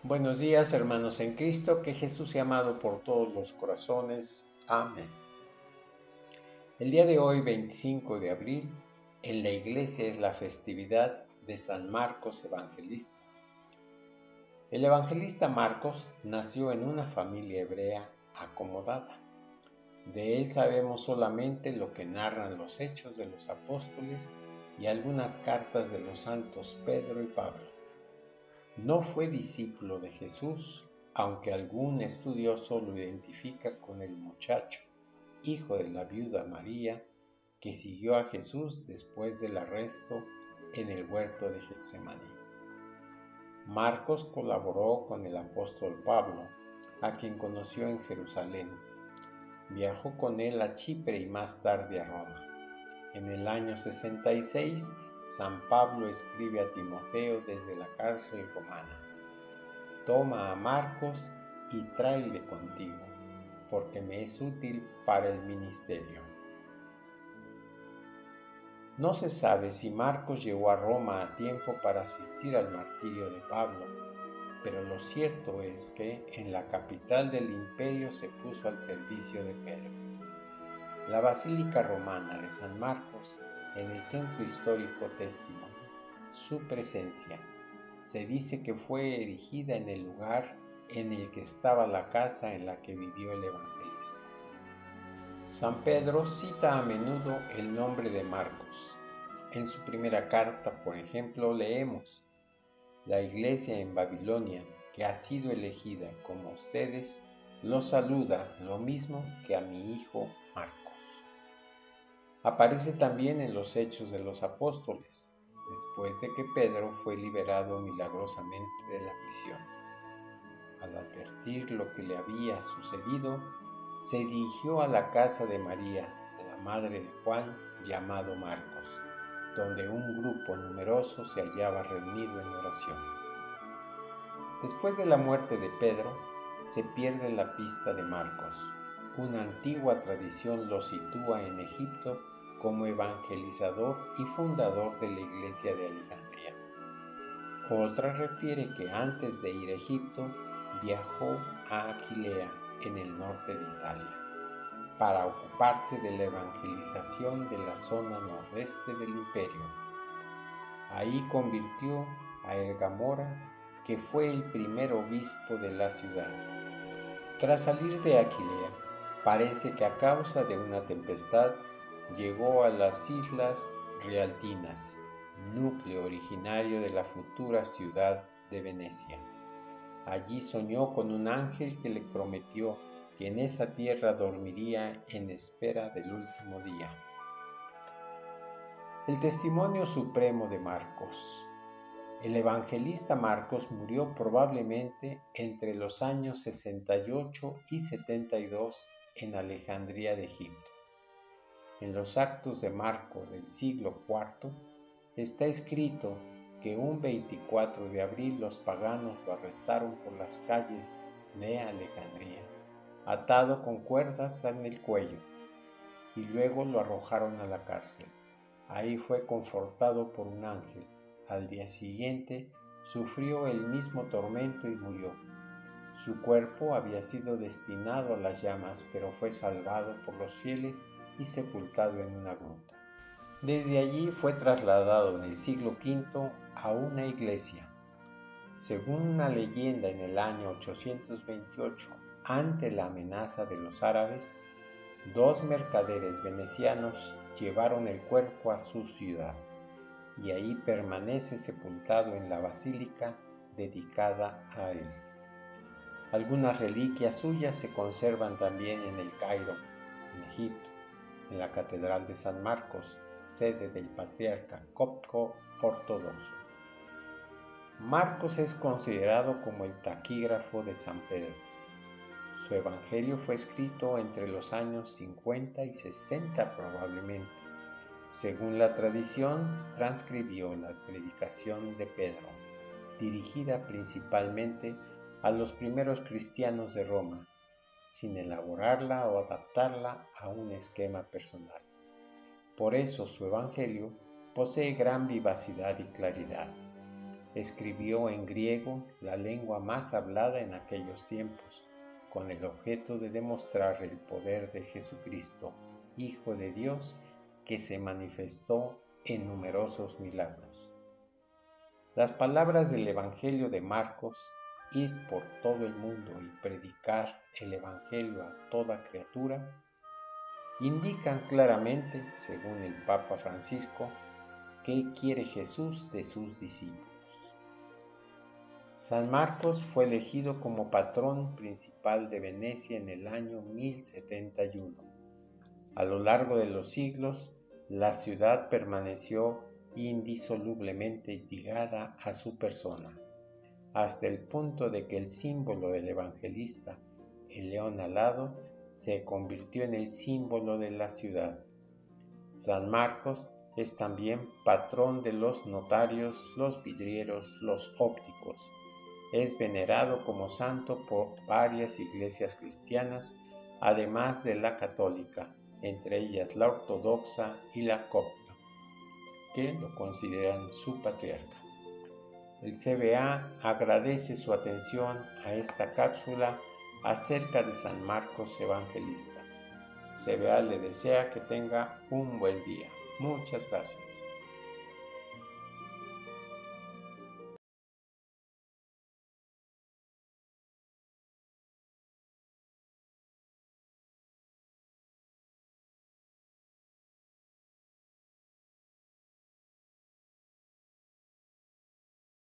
Buenos días, hermanos en Cristo, que Jesús sea amado por todos los corazones. Amén. El día de hoy, 25 de abril, en la iglesia es la festividad de San Marcos Evangelista. El evangelista Marcos nació en una familia hebrea acomodada. De él sabemos solamente lo que narran los hechos de los apóstoles y algunas cartas de los santos Pedro y Pablo. No fue discípulo de Jesús, aunque algún estudioso lo identifica con el muchacho, hijo de la viuda María, que siguió a Jesús después del arresto en el huerto de Getsemaní. Marcos colaboró con el apóstol Pablo, a quien conoció en Jerusalén. Viajó con él a Chipre y más tarde a Roma. En el año 66, San Pablo escribe a Timoteo desde la cárcel romana: toma a Marcos y tráele contigo, porque me es útil para el ministerio. No se sabe si Marcos llegó a Roma a tiempo para asistir al martirio de Pablo, pero lo cierto es que en la capital del imperio se puso al servicio de Pedro. La Basílica Romana de San Marcos, en el centro histórico, testimonia su presencia. Se dice que fue erigida en el lugar en el que estaba la casa en la que vivió el evangelista. San Pedro cita a menudo el nombre de Marcos. En su primera carta, por ejemplo, leemos: la iglesia en Babilonia, que ha sido elegida como ustedes, los saluda, lo mismo que a mi hijo Marcos. Aparece también en los Hechos de los Apóstoles, después de que Pedro fue liberado milagrosamente de la prisión. Al advertir lo que le había sucedido, se dirigió a la casa de María, la madre de Juan, llamado Marcos, donde un grupo numeroso se hallaba reunido en oración. Después de la muerte de Pedro, se pierde la pista de Marcos. Una antigua tradición lo sitúa en Egipto como evangelizador y fundador de la iglesia de Alejandría. Otra refiere que antes de ir a Egipto viajó a Aquilea, en el norte de Italia, para ocuparse de la evangelización de la zona nordeste del imperio. Ahí convirtió a Ergamora, que fue el primer obispo de la ciudad. Tras salir de Aquilea, parece que a causa de una tempestad llegó a las Islas Rialtinas, núcleo originario de la futura ciudad de Venecia. Allí soñó con un ángel que le prometió que en esa tierra dormiría en espera del último día. El testimonio supremo de Marcos. El evangelista Marcos murió probablemente entre los años 68 y 72 en Alejandría de Egipto. En los Actos de Marcos del siglo IV está escrito que un 24 de abril los paganos lo arrestaron por las calles de Alejandría, atado con cuerdas en el cuello, y luego lo arrojaron a la cárcel. Ahí fue confortado por un ángel. Al día siguiente sufrió el mismo tormento y murió. Su cuerpo había sido destinado a las llamas, pero fue salvado por los fieles y sepultado en una gruta. Desde allí fue trasladado en el siglo V a una iglesia. Según una leyenda, en el año 828, ante la amenaza de los árabes, dos mercaderes venecianos llevaron el cuerpo a su ciudad, y ahí permanece sepultado en la basílica dedicada a él. Algunas reliquias suyas se conservan también en el Cairo, en Egipto, en la Catedral de San Marcos, sede del patriarca copto ortodoxo. Marcos es considerado como el taquígrafo de San Pedro. Su evangelio fue escrito entre los años 50 y 60 probablemente. Según la tradición, transcribió la predicación de Pedro, dirigida principalmente a los primeros cristianos de Roma, sin elaborarla o adaptarla a un esquema personal. Por eso su evangelio posee gran vivacidad y claridad. escribió en griego, la lengua más hablada en aquellos tiempos, con el objeto de demostrar el poder de Jesucristo, Hijo de Dios, que se manifestó en numerosos milagros. Las palabras del Evangelio de Marcos, id por todo el mundo y predicar el Evangelio a toda criatura, indican claramente, según el Papa Francisco, qué quiere Jesús de sus discípulos. San Marcos fue elegido como patrón principal de Venecia en el año 1071. A lo largo de los siglos, la ciudad permaneció indisolublemente ligada a su persona, hasta el punto de que el símbolo del evangelista, el león alado, se convirtió en el símbolo de la ciudad. San Marcos es también patrón de los notarios, los vidrieros, los ópticos. Es venerado como santo por varias iglesias cristianas, además de la católica, entre ellas la ortodoxa y la copta, que lo consideran su patriarca. El CBA agradece su atención a esta cápsula acerca de San Marcos Evangelista. CBA le desea que tenga un buen día. Muchas gracias.